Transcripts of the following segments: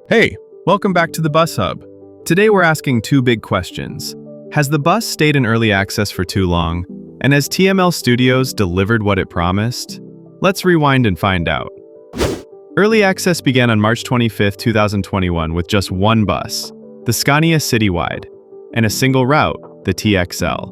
Hey, welcome back to the Bus Hub. Today we're asking two big questions. Has the bus stayed in early access for too long? And has TML Studios delivered what it promised? Let's rewind and find out. Early access began on March 25, 2021 with just one bus, the Scania Citywide, and a single route, the TXL.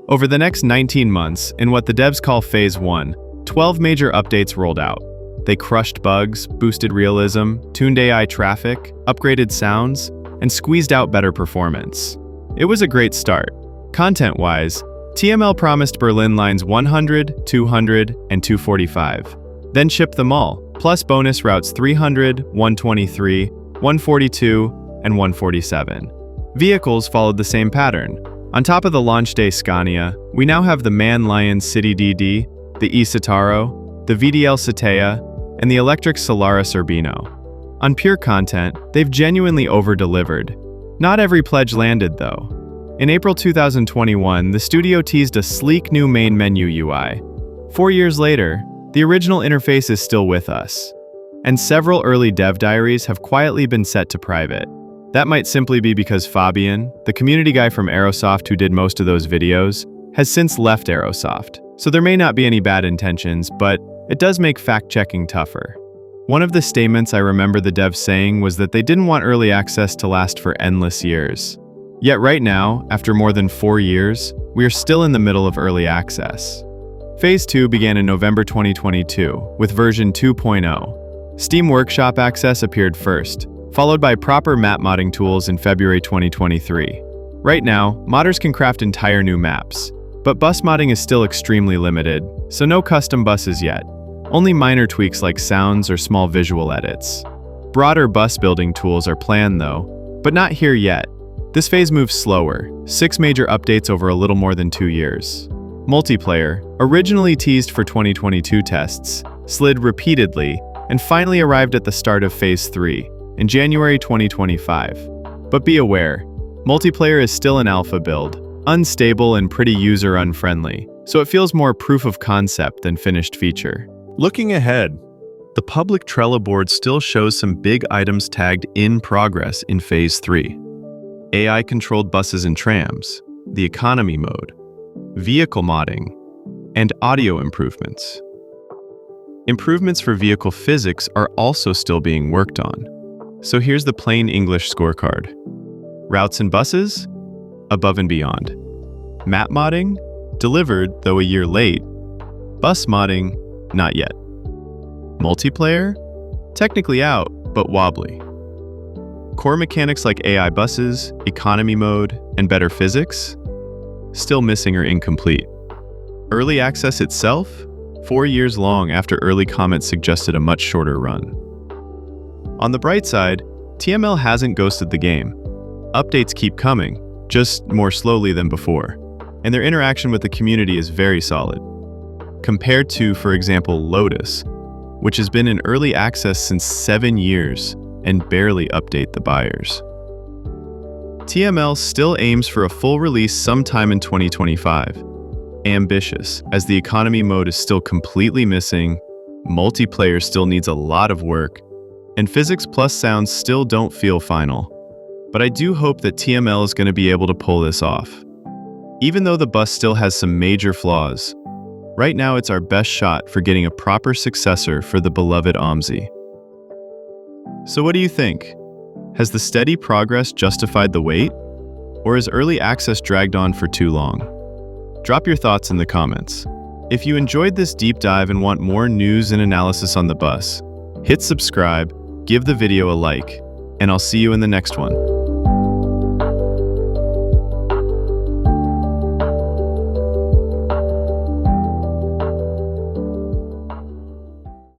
Over the next 19 months, in what the devs call Phase 1, 12 major updates rolled out. They crushed bugs, boosted realism, tuned AI traffic, upgraded sounds, and squeezed out better performance. It was a great start. Content-wise, TML promised Berlin lines 100, 200, and 245, then shipped them all, plus bonus routes 300, 123, 142, and 147. Vehicles followed the same pattern. On top of the launch day Scania, we now have the MAN Lion City DD, the e-Citaro, the VDL Citea, and the electric Solaris Urbino. On pure content, they've genuinely over-delivered. Not every pledge landed, though. In April 2021, the studio teased a sleek new main menu UI. 4 years later, the original interface is still with us. And several early dev diaries have quietly been set to private. That might simply be because Fabian, the community guy from Aerosoft who did most of those videos, has since left Aerosoft. So there may not be any bad intentions, but it does make fact-checking tougher. One of the statements I remember the devs saying was that they didn't want early access to last for endless years. Yet right now, after more than 4 years, we are still in the middle of early access. Phase 2 began in November 2022 with version 2.0. Steam Workshop access appeared first, followed by proper map modding tools in February 2023. Right now, modders can craft entire new maps, but bus modding is still extremely limited, so no custom buses yet. Only minor tweaks like sounds or small visual edits. Broader bus building tools are planned though, but not here yet. This phase moves slower, 6 major updates over a little more than 2 years. Multiplayer, originally teased for 2022 tests, slid repeatedly and finally arrived at the start of Phase 3 in January 2025. But be aware, multiplayer is still an alpha build, unstable and pretty user-unfriendly, so it feels more proof of concept than finished feature. Looking ahead, the public Trello board still shows some big items tagged in progress in Phase 3. AI-controlled buses and trams, the economy mode, vehicle modding, and audio improvements. Improvements for vehicle physics are also still being worked on. So here's the plain English scorecard. Routes and buses? Above and beyond. Map modding? Delivered, though a year late. Bus modding? Not yet. Multiplayer? Technically out, but wobbly. Core mechanics like AI buses, economy mode, and better physics? Still missing or incomplete. Early access itself? 4 years long after early comments suggested a much shorter run. On the bright side, TML hasn't ghosted the game. Updates keep coming, just more slowly than before, and their interaction with the community is very solid. Compared to, for example, Lotus, which has been in early access since 7 years and barely update the buyers. TML still aims for a full release sometime in 2025. Ambitious, as the economy mode is still completely missing, multiplayer still needs a lot of work, and Physics Plus sounds still don't feel final. But I do hope that TML is going to be able to pull this off. Even though the bus still has some major flaws, right now it's our best shot for getting a proper successor for the beloved OMSI. So what do you think? Has the steady progress justified the wait? Or has early access dragged on for too long? Drop your thoughts in the comments. If you enjoyed this deep dive and want more news and analysis on the bus, hit subscribe, give the video a like, and I'll see you in the next one.